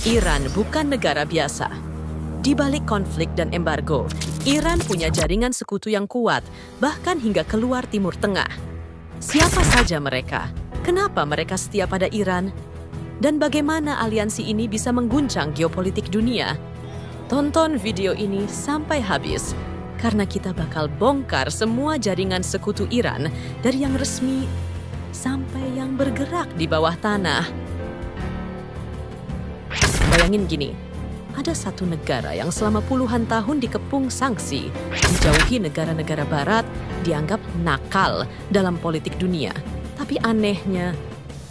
Iran bukan negara biasa. Di balik konflik dan embargo, Iran punya jaringan sekutu yang kuat, bahkan hingga keluar Timur Tengah. Siapa saja mereka? Kenapa mereka setia pada Iran? Dan bagaimana aliansi ini bisa mengguncang geopolitik dunia? Tonton video ini sampai habis, karena kita bakal bongkar semua jaringan sekutu Iran dari yang resmi sampai yang bergerak di bawah tanah. Bayangin gini, ada satu negara yang selama puluhan tahun dikepung sanksi, dijauhi negara-negara barat, dianggap nakal dalam politik dunia. Tapi anehnya,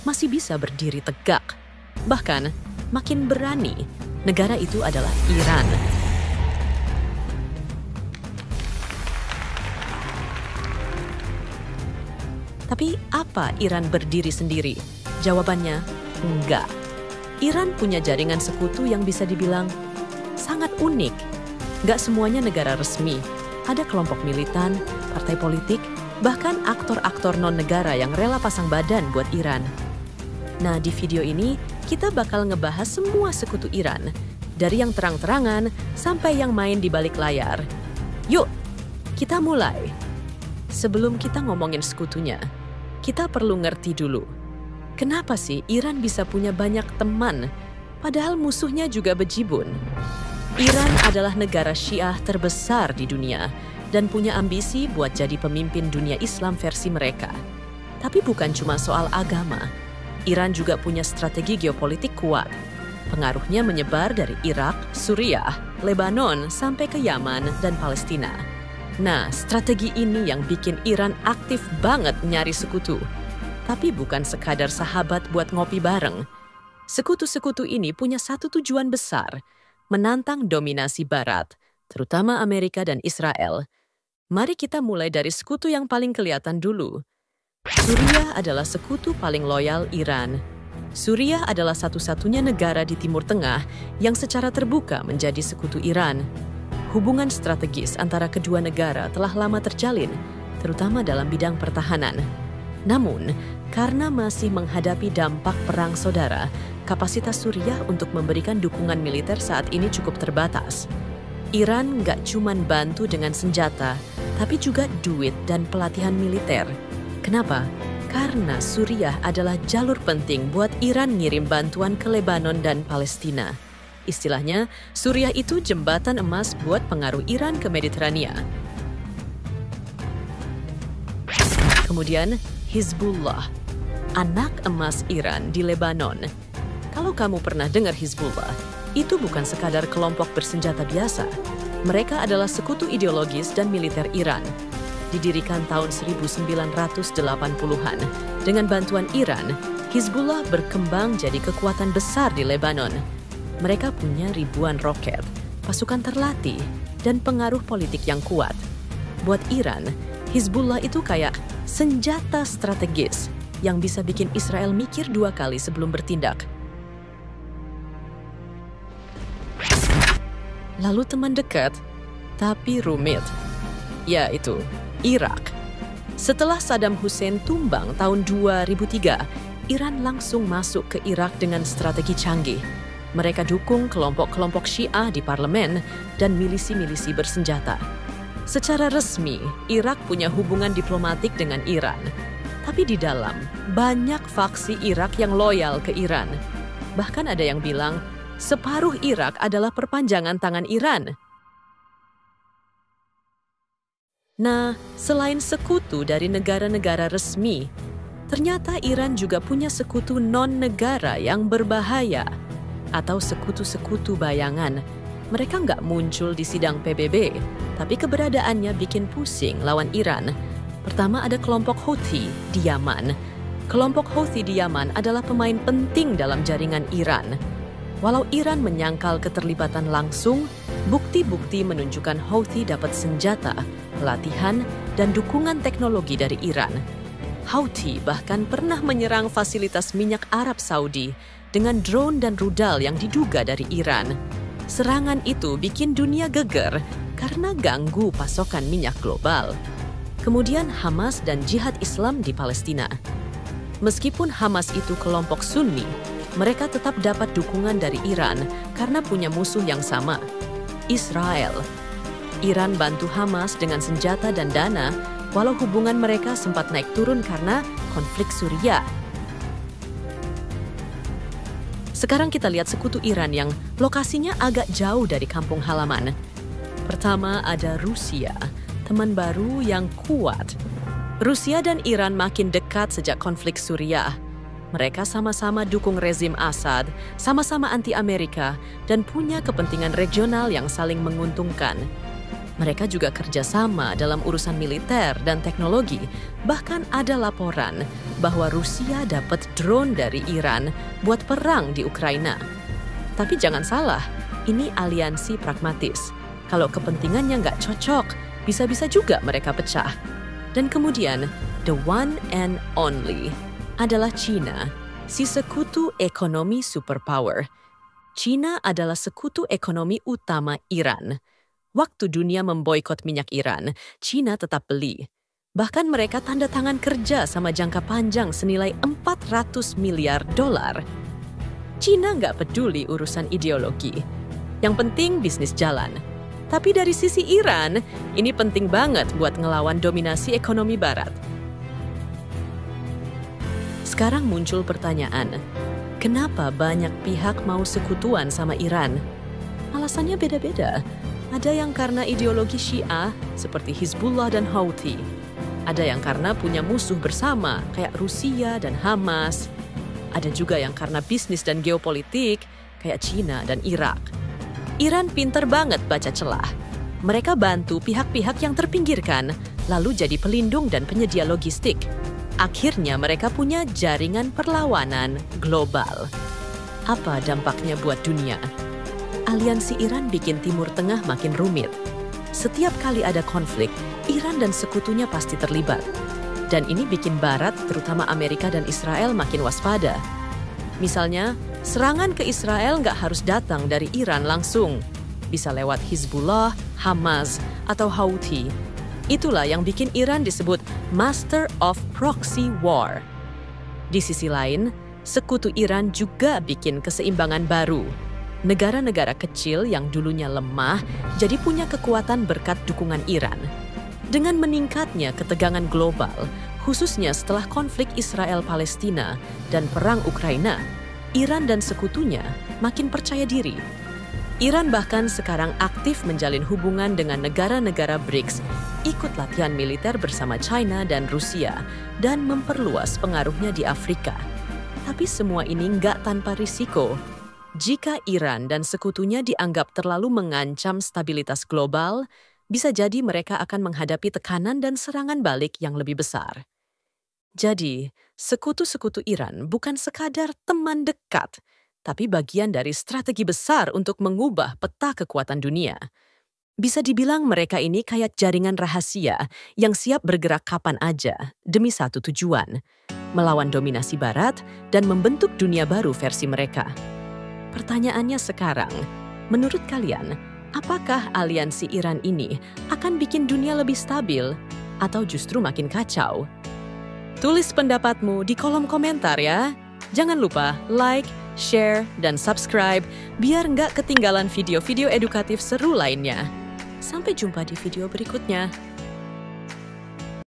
masih bisa berdiri tegak. Bahkan, makin berani, negara itu adalah Iran. Tapi apa Iran berdiri sendiri? Jawabannya, enggak. Iran punya jaringan sekutu yang bisa dibilang sangat unik. Gak semuanya negara resmi. Ada kelompok militan, partai politik, bahkan aktor-aktor non-negara yang rela pasang badan buat Iran. Nah, di video ini kita bakal ngebahas semua sekutu Iran, dari yang terang-terangan sampai yang main di balik layar. Yuk, kita mulai. Sebelum kita ngomongin sekutunya, kita perlu ngerti dulu. Kenapa sih Iran bisa punya banyak teman, padahal musuhnya juga bejibun? Iran adalah negara Syiah terbesar di dunia dan punya ambisi buat jadi pemimpin dunia Islam versi mereka. Tapi bukan cuma soal agama. Iran juga punya strategi geopolitik kuat. Pengaruhnya menyebar dari Irak, Suriah, Lebanon, sampai ke Yaman dan Palestina. Nah, strategi ini yang bikin Iran aktif banget nyari sekutu. Tapi bukan sekadar sahabat buat ngopi bareng. Sekutu-sekutu ini punya satu tujuan besar, menantang dominasi Barat, terutama Amerika dan Israel. Mari kita mulai dari sekutu yang paling kelihatan dulu. Suriah adalah sekutu paling loyal Iran. Suriah adalah satu-satunya negara di Timur Tengah yang secara terbuka menjadi sekutu Iran. Hubungan strategis antara kedua negara telah lama terjalin, terutama dalam bidang pertahanan. Namun, karena masih menghadapi dampak perang saudara, kapasitas Suriah untuk memberikan dukungan militer saat ini cukup terbatas. Iran nggak cuma bantu dengan senjata, tapi juga duit dan pelatihan militer. Kenapa? Karena Suriah adalah jalur penting buat Iran ngirim bantuan ke Lebanon dan Palestina. Istilahnya, Suriah itu jembatan emas buat pengaruh Iran ke Mediterania. Kemudian, Hizbullah, anak emas Iran di Lebanon. Kalau kamu pernah dengar Hizbullah, itu bukan sekadar kelompok bersenjata biasa. Mereka adalah sekutu ideologis dan militer Iran. Didirikan tahun 1980-an, dengan bantuan Iran, Hizbullah berkembang jadi kekuatan besar di Lebanon. Mereka punya ribuan roket, pasukan terlatih, dan pengaruh politik yang kuat. Buat Iran, Hizbullah itu kayak senjata strategis yang bisa bikin Israel mikir dua kali sebelum bertindak. Lalu teman dekat, tapi rumit. Yaitu Irak. Setelah Saddam Hussein tumbang tahun 2003, Iran langsung masuk ke Irak dengan strategi canggih. Mereka dukung kelompok-kelompok Syiah di parlemen dan milisi-milisi bersenjata. Secara resmi, Irak punya hubungan diplomatik dengan Iran. Tapi di dalam, banyak faksi Irak yang loyal ke Iran. Bahkan ada yang bilang, separuh Irak adalah perpanjangan tangan Iran. Nah, selain sekutu dari negara-negara resmi, ternyata Iran juga punya sekutu non-negara yang berbahaya. Atau sekutu-sekutu bayangan. Mereka nggak muncul di sidang PBB, tapi keberadaannya bikin pusing lawan Iran. Pertama ada kelompok Houthi di Yaman. Kelompok Houthi di Yaman adalah pemain penting dalam jaringan Iran. Walau Iran menyangkal keterlibatan langsung, bukti-bukti menunjukkan Houthi dapat senjata, pelatihan, dan dukungan teknologi dari Iran. Houthi bahkan pernah menyerang fasilitas minyak Arab Saudi dengan drone dan rudal yang diduga dari Iran. Serangan itu bikin dunia geger karena ganggu pasokan minyak global. Kemudian Hamas dan Jihad Islam di Palestina. Meskipun Hamas itu kelompok Sunni, mereka tetap dapat dukungan dari Iran karena punya musuh yang sama, Israel. Iran bantu Hamas dengan senjata dan dana, walau hubungan mereka sempat naik turun karena konflik Suriah. Sekarang kita lihat sekutu Iran yang lokasinya agak jauh dari kampung halaman. Pertama ada Rusia, teman baru yang kuat. Rusia dan Iran makin dekat sejak konflik Suriah. Mereka sama-sama dukung rezim Assad, sama-sama anti-Amerika, dan punya kepentingan regional yang saling menguntungkan. Mereka juga kerjasama dalam urusan militer dan teknologi. Bahkan ada laporan bahwa Rusia dapat drone dari Iran buat perang di Ukraina. Tapi jangan salah, ini aliansi pragmatis. Kalau kepentingannya nggak cocok, bisa-bisa juga mereka pecah. Dan kemudian, the one and only adalah China, si sekutu ekonomi superpower. China adalah sekutu ekonomi utama Iran. Waktu dunia memboikot minyak Iran, China tetap beli. Bahkan mereka tanda tangan kerja sama jangka panjang senilai 400 miliar dolar. China nggak peduli urusan ideologi. Yang penting bisnis jalan. Tapi dari sisi Iran, ini penting banget buat ngelawan dominasi ekonomi Barat. Sekarang muncul pertanyaan, kenapa banyak pihak mau sekutuan sama Iran? Alasannya beda-beda. Ada yang karena ideologi Syiah seperti Hizbullah dan Houthi. Ada yang karena punya musuh bersama kayak Rusia dan Hamas. Ada juga yang karena bisnis dan geopolitik kayak China dan Irak. Iran pinter banget baca celah. Mereka bantu pihak-pihak yang terpinggirkan, lalu jadi pelindung dan penyedia logistik. Akhirnya mereka punya jaringan perlawanan global. Apa dampaknya buat dunia? Aliansi Iran bikin Timur Tengah makin rumit. Setiap kali ada konflik, Iran dan sekutunya pasti terlibat. Dan ini bikin Barat, terutama Amerika dan Israel, makin waspada. Misalnya, serangan ke Israel nggak harus datang dari Iran langsung. Bisa lewat Hizbullah, Hamas, atau Houthi. Itulah yang bikin Iran disebut Master of Proxy War. Di sisi lain, sekutu Iran juga bikin keseimbangan baru. Negara-negara kecil yang dulunya lemah jadi punya kekuatan berkat dukungan Iran. Dengan meningkatnya ketegangan global, khususnya setelah konflik Israel-Palestina dan perang Ukraina, Iran dan sekutunya makin percaya diri. Iran bahkan sekarang aktif menjalin hubungan dengan negara-negara BRICS, ikut latihan militer bersama China dan Rusia, dan memperluas pengaruhnya di Afrika. Tapi semua ini nggak tanpa risiko. Jika Iran dan sekutunya dianggap terlalu mengancam stabilitas global, bisa jadi mereka akan menghadapi tekanan dan serangan balik yang lebih besar. Jadi, sekutu-sekutu Iran bukan sekadar teman dekat, tapi bagian dari strategi besar untuk mengubah peta kekuatan dunia. Bisa dibilang mereka ini kayak jaringan rahasia yang siap bergerak kapan aja demi satu tujuan, melawan dominasi Barat dan membentuk dunia baru versi mereka. Pertanyaannya sekarang, menurut kalian, apakah aliansi Iran ini akan bikin dunia lebih stabil atau justru makin kacau? Tulis pendapatmu di kolom komentar ya. Jangan lupa like, share, dan subscribe biar nggak ketinggalan video-video edukatif seru lainnya. Sampai jumpa di video berikutnya.